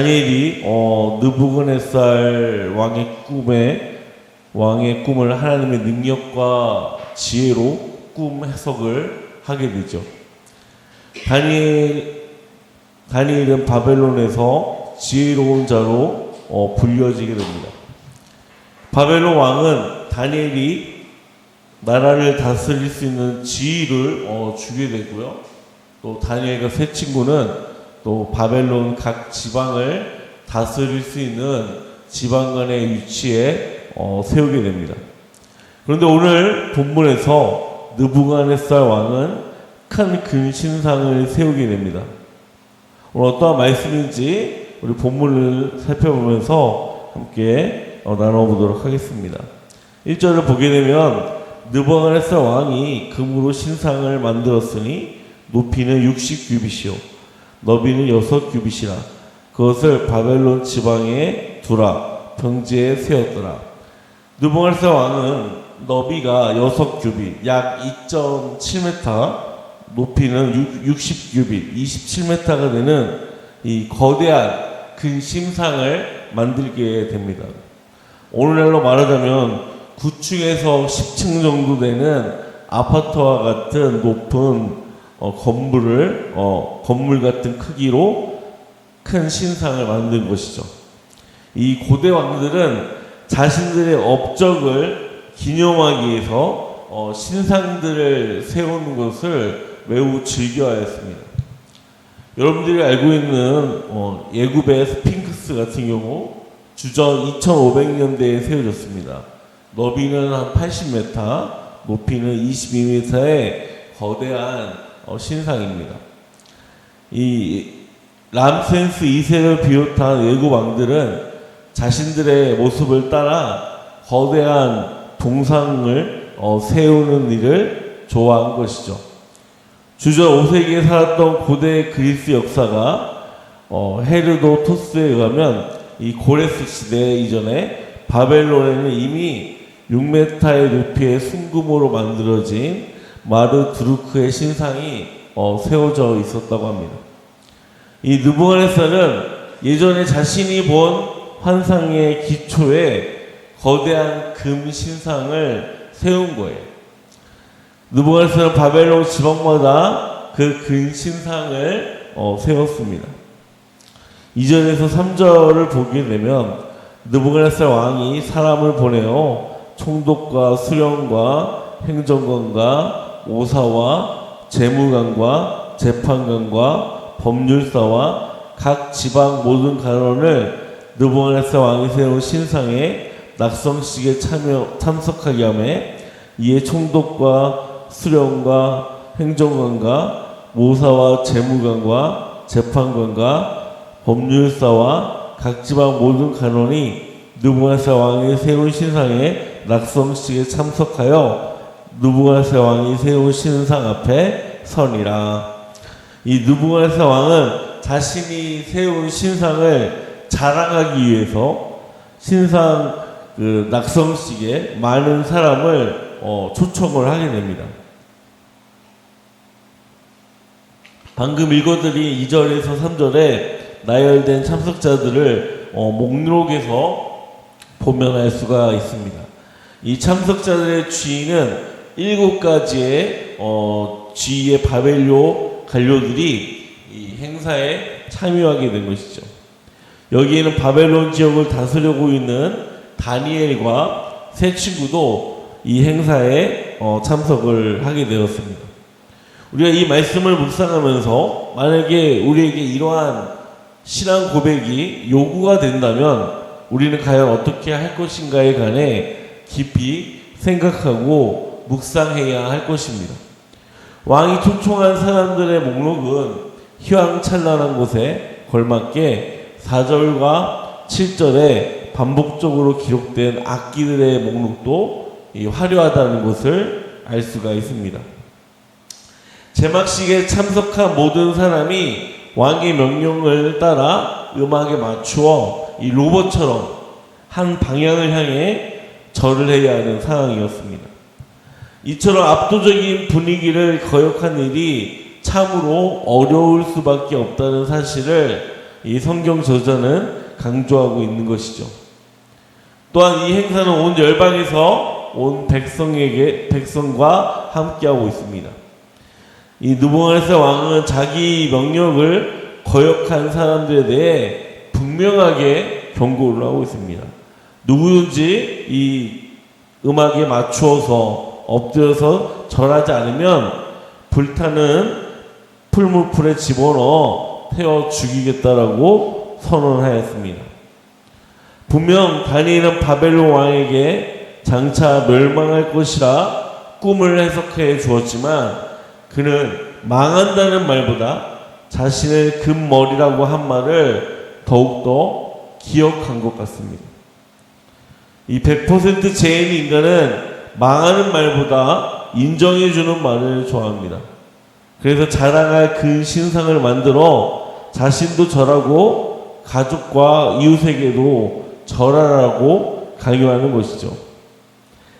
다니엘이 느부갓네살 왕의 꿈을 하나님의 능력과 지혜로 꿈 해석을 하게 되죠. 다니엘은 바벨론에서 지혜로운 자로 불려지게 됩니다. 바벨론 왕은 다니엘이 나라를 다스릴 수 있는 지위를 주게 되고요. 또 다니엘과 세 친구는 또 바벨론 각 지방을 다스릴 수 있는 지방간의 위치에 세우게 됩니다. 그런데 오늘 본문에서 느부갓네살 왕은 큰 금신상을 세우게 됩니다. 오늘 어떠한 말씀인지 우리 본문을 살펴보면서 함께 나눠보도록 하겠습니다. 1절을 보게 되면 느부갓네살 왕이 금으로 신상을 만들었으니 높이는 60규빗이요 너비는 6규빗이라 그것을 바벨론 지방에 두라 병지에 세웠더라. 느부갓네살 왕은 너비가 6규빗 약 2.7m 높이는 60규빗 27m가 되는 이 거대한 금신상을 만들게 됩니다. 오늘날로 말하자면 9층에서 10층 정도 되는 아파트와 같은 높은 건물 같은 크기로 큰 신상을 만든 것이죠. 이 고대 왕들은 자신들의 업적을 기념하기 위해서 신상들을 세우는 것을 매우 즐겨하였습니다. 여러분들이 알고 있는 예굽의 스핑크스 같은 경우 주전 2500년대에 세워졌습니다. 너비는 한 80m, 높이는 22m의 거대한 신상입니다. 이 람세스 2세를 비롯한 외국 왕들은 자신들의 모습을 따라 거대한 동상을 세우는 일을 좋아한 것이죠. 주전 5세기에 살았던 고대 그리스 역사가 헤르도토스에 의하면 이 고레스 시대 이전에 바벨론에는 이미 6m의 높이의 순금으로 만들어진 마르두르크의 신상이 세워져 있었다고 합니다. 이 느부갓네살은 예전에 자신이 본 환상의 기초에 거대한 금 신상을 세운 거예요. 느부갓네살은 바벨론 지방마다 그 금 신상을 세웠습니다. 2절에서 3절을 보게 되면 느부갓네살 왕이 사람을 보내어 총독과 수령과 행정관과 오사와 재무관과 재판관과 법률사와 각 지방 모든 관원을 느부갓네살 왕이 세운 신상에 낙성식에 참석하게 하며 이에 총독과 수령과 행정관과 모사와 재무관과 재판관과 법률사와 각 지방 모든 관원이 느부갓네살 왕이 세운 신상에 낙성식에 참석하여 느부갓네살 왕이 세운 신상 앞에 서니라. 이 느부갓네살 왕은 자신이 세운 신상을 자랑하기 위해서 신상 낙성식에 많은 사람을 초청을 하게 됩니다. 방금 읽어드린 2절에서 3절에 나열된 참석자들을 목록에서 보면 알 수가 있습니다. 이 참석자들의 주인은 7가지의 지위의 바벨로 관료들이 이 행사에 참여하게 된 것이죠. 여기에는 바벨론 지역을 다스리고 있는 다니엘과 세 친구도 이 행사에 참석을 하게 되었습니다. 우리가 이 말씀을 묵상하면서 만약에 우리에게 이러한 신앙 고백이 요구가 된다면 우리는 과연 어떻게 할 것인가에 관해 깊이 생각하고 묵상해야 할 것입니다. 왕이 초청한 사람들의 목록은 휘황찬란한 곳에 걸맞게 4절과 7절에 반복적으로 기록된 악기들의 목록도 화려하다는 것을 알 수가 있습니다. 제막식에 참석한 모든 사람이 왕의 명령을 따라 음악에 맞추어 이 로봇처럼 한 방향을 향해 절을 해야 하는 상황이었습니다. 이처럼 압도적인 분위기를 거역한 일이 참으로 어려울 수밖에 없다는 사실을 이 성경 저자는 강조하고 있는 것이죠. 또한 이 행사는 온 열방에서 온 백성과 함께하고 있습니다. 이 느부갓네살 왕은 자기 명령을 거역한 사람들에 대해 분명하게 경고를 하고 있습니다. 누구든지 이 음악에 맞추어서 엎드려서 절하지 않으면 불타는 풀무불에 집어넣어 태워 죽이겠다라고 선언하였습니다. 분명 다니엘은 바벨론 왕에게 장차 멸망할 것이라 꿈을 해석해 주었지만 그는 망한다는 말보다 자신의 금머리라고 한 말을 더욱더 기억한 것 같습니다. 이 100% 죄인 인간은 망하는 말보다 인정해주는 말을 좋아합니다. 그래서 자랑할 그 신상을 만들어 자신도 절하고 가족과 이웃에게도 절하라고 강요하는 것이죠.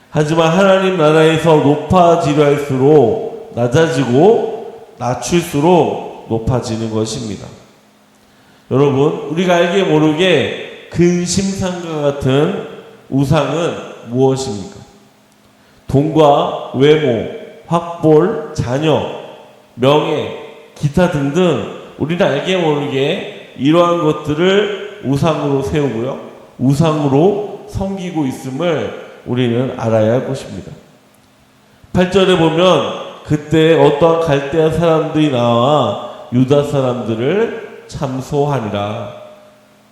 하지만 하나님 나라에서 높아지려 할수록 낮아지고 낮출수록 높아지는 것입니다. 여러분, 우리가 알게 모르게 근심상과 같은 우상은 무엇입니까? 돈과 외모, 학벌, 자녀, 명예, 기타 등등 우리는 알게 모르게 이러한 것들을 우상으로 세우고요. 우상으로 섬기고 있음을 우리는 알아야 할 것입니다. 8절에 보면 그때 어떠한 갈대아 사람들이 나와 유다 사람들을 참소하니라.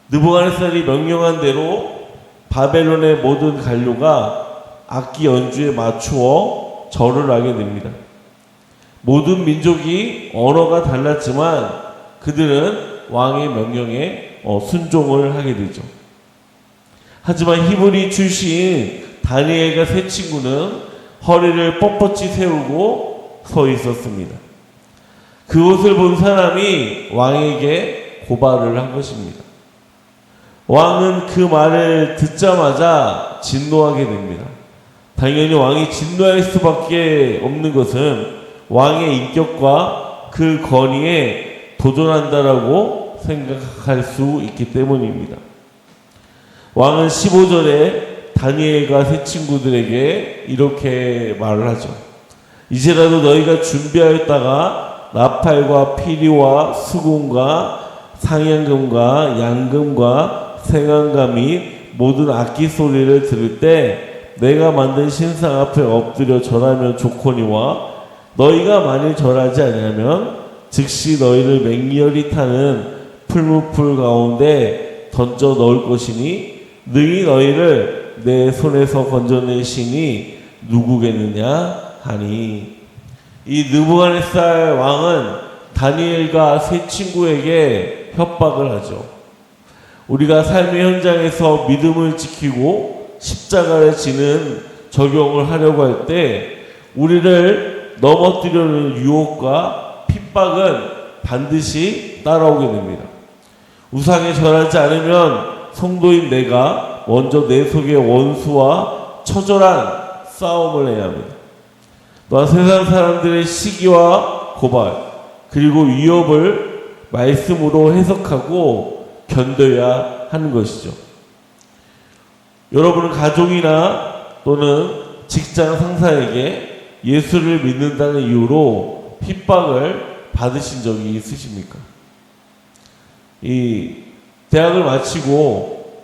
느부갓네살이 명령한 대로 바벨론의 모든 관료가 악기 연주에 맞추어 절을 하게 됩니다. 모든 민족이 언어가 달랐지만 그들은 왕의 명령에 순종을 하게 되죠. 하지만 히브리 출신 다니엘과 세 친구는 허리를 뻣뻣이 세우고 서 있었습니다. 그것을 본 사람이 왕에게 고발을 한 것입니다. 왕은 그 말을 듣자마자 진노하게 됩니다. 당연히 왕이 진노할 수밖에 없는 것은 왕의 인격과 그 권위에 도전한다라고 생각할 수 있기 때문입니다. 왕은 15절에 다니엘과 세 친구들에게 이렇게 말을 하죠. 이제라도 너희가 준비하였다가 나팔과 피리와 수금과 상향금과 양금과 생안가 및 모든 악기 소리를 들을 때 내가 만든 신상 앞에 엎드려 절하면 좋거니와 너희가 만일 절하지 아니하면 즉시 너희를 맹렬히 타는 풀무풀 가운데 던져 넣을 것이니 능히 너희를 내 손에서 건져내시니 누구겠느냐 하니. 이 느부갓네살 왕은 다니엘과 세 친구에게 협박을 하죠. 우리가 삶의 현장에서 믿음을 지키고 십자가를 지는 적용을 하려고 할 때 우리를 넘어뜨리는 유혹과 핍박은 반드시 따라오게 됩니다. 우상에 절하지 않으면 성도인 내가 먼저 내 속의 원수와 처절한 싸움을 해야 합니다. 또한 세상 사람들의 시기와 고발 그리고 위협을 말씀으로 해석하고 견뎌야 하는 것이죠. 여러분은 가족이나 또는 직장 상사에게 예수를 믿는다는 이유로 핍박을 받으신 적이 있으십니까? 이 대학을 마치고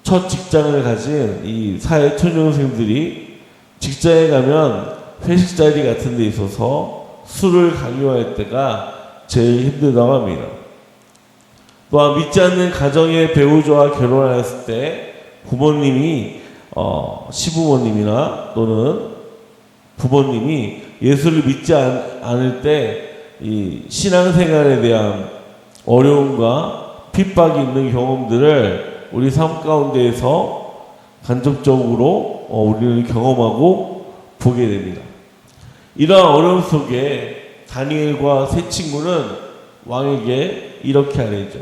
첫 직장을 가진 이 사회 초년생들이 직장에 가면 회식 자리 같은 데 있어서 술을 강요할 때가 제일 힘들다고 합니다. 또한 믿지 않는 가정의 배우자와 결혼하였을 때 부모님이 시부모님이나 또는 부모님이 예수를 믿지 않을 때 이 신앙생활에 대한 어려움과 핍박이 있는 경험들을 우리 삶 가운데에서 간접적으로 우리는 경험하고 보게 됩니다. 이러한 어려움 속에 다니엘과 세 친구는 왕에게 이렇게 아뢰죠.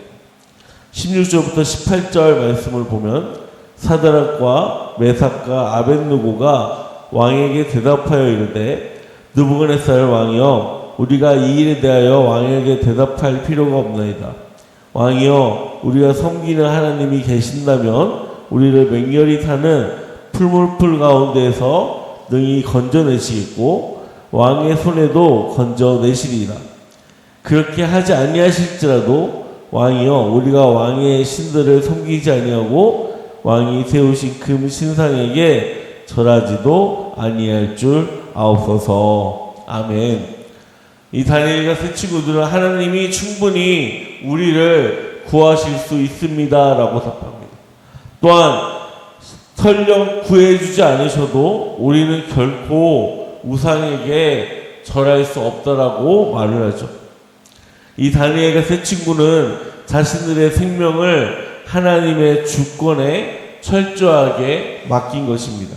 16절부터 18절 말씀을 보면 사드락과 메삭과 아벳느고가 왕에게 대답하여 이르되 느부갓네살 왕이여 우리가 이 일에 대하여 왕에게 대답할 필요가 없나이다. 왕이여 우리가 섬기는 하나님이 계신다면 우리를 맹렬히 타는 풀물풀 가운데에서 능히 건져내시겠고 왕의 손에도 건져내시리라. 그렇게 하지 아니하실지라도 왕이여 우리가 왕의 신들을 섬기지 아니하고 왕이 세우신 금 신상에게 절하지도 아니할 줄 아옵소서. 아멘. 이 다니엘과 세 친구들은 하나님이 충분히 우리를 구하실 수 있습니다 라고 답합니다. 또한 설령 구해주지 않으셔도 우리는 결코 우상에게 절할 수 없다라고 말을 하죠. 이 다니엘과 세 친구는 자신들의 생명을 하나님의 주권에 철저하게 맡긴 것입니다.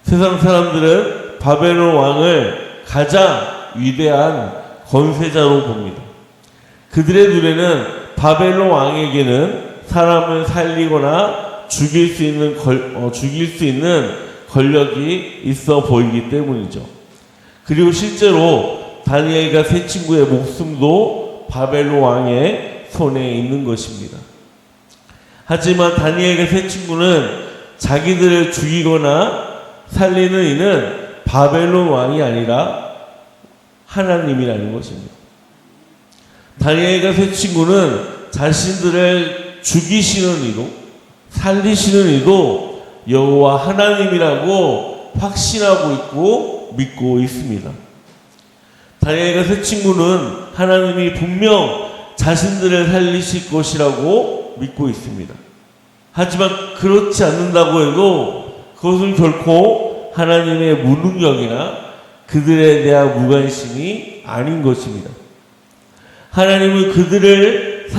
세상 사람들은 바벨론 왕을 가장 위대한 권세자로 봅니다. 그들의 눈에는 바벨론 왕에게는 사람을 살리거나 죽일 수 있는 권력이 있어 보이기 때문이죠. 그리고 실제로 다니엘과 세 친구의 목숨도 바벨론 왕의 손에 있는 것입니다. 하지만 다니엘과 세 친구는 자기들을 죽이거나 살리는 이는 바벨론 왕이 아니라 하나님이라는 것입니다. 다니엘과 세 친구는 자신들을 죽이시는 이도 살리시는 이도 여호와 하나님이라고 확신하고 있고 믿고 있습니다. 다니엘과 세 친구는 하나님이 분명 자신들을 살리실 것이라고 믿고 있습니다. 하지만 그렇지 않는다고 해도 그것은 결코 하나님의 무능력이나 그들에 대한 무관심이 아닌 것입니다. 하나님은 그들을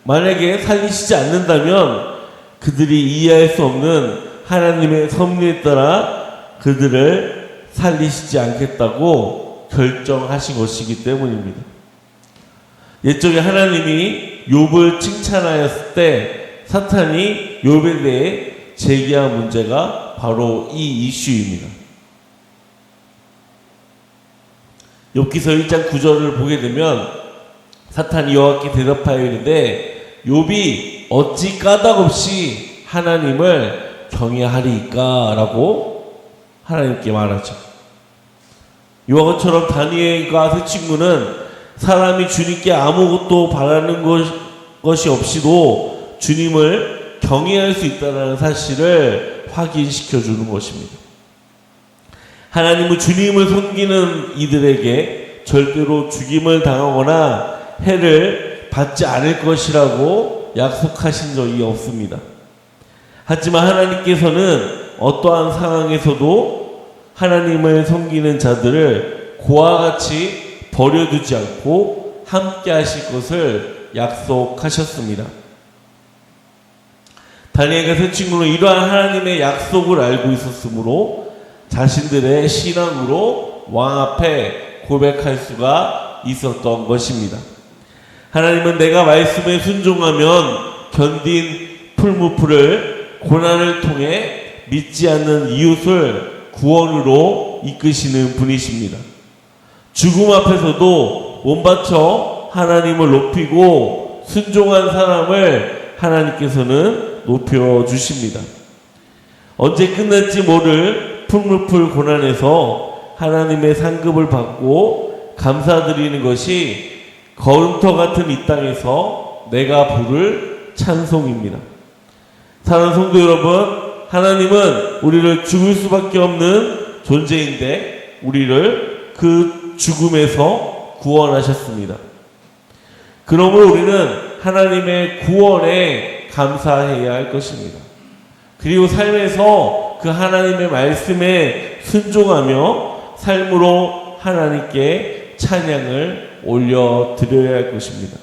만약에 살리시지 않는다면 그들이 이해할 수 없는 하나님의 섭리에 따라 그들을 살리시지 않겠다고 결정하신 것이기 때문입니다. 옛적에 하나님이 욥을 칭찬하였을 때 사탄이 욥에 대해 제기한 문제가 바로 이 이슈입니다. 욥기서 1장 9절을 보게 되면 사탄이 여호와께 대답하여 이르되 욥이 어찌 까닭없이 하나님을 경외하리이까 라고 하나님께 말하죠. 이와 것처럼 다니엘과 세 친구는 사람이 주님께 아무것도 바라는 것이 없이도 주님을 경외할 수 있다는 사실을 확인시켜 주는 것입니다. 하나님은 주님을 섬기는 이들에게 절대로 죽임을 당하거나 해를 받지 않을 것이라고 약속하신 적이 없습니다. 하지만 하나님께서는 어떠한 상황에서도 하나님을 섬기는 자들을 고와 같이 버려두지 않고 함께 하실 것을 약속하셨습니다. 다니엘과 세 친구는 이러한 하나님의 약속을 알고 있었으므로 자신들의 신앙으로 왕 앞에 고백할 수가 있었던 것입니다. 하나님은 내가 말씀에 순종하면 견딘 풀무풀을 고난을 통해 믿지 않는 이웃을 구원으로 이끄시는 분이십니다. 죽음 앞에서도 몸바쳐 하나님을 높이고 순종한 사람을 하나님께서는 높여주십니다. 언제 끝날지 모를 풀무풀 고난에서 하나님의 상급을 받고 감사드리는 것이 거름터 같은 이 땅에서 내가 부를 찬송입니다. 사랑하는 성도 여러분, 하나님은 우리를 죽을 수밖에 없는 존재인데 우리를 그 죽음에서 구원하셨습니다. 그러므로 우리는 하나님의 구원에 감사해야 할 것입니다. 그리고 삶에서 그 하나님의 말씀에 순종하며 삶으로 하나님께 찬양을 올려드려야 할 것입니다.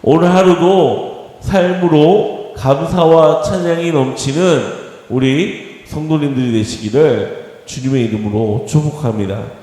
오늘 하루도 삶으로 감사와 찬양이 넘치는 우리 성도님들이 되시기를 주님의 이름으로 축복합니다.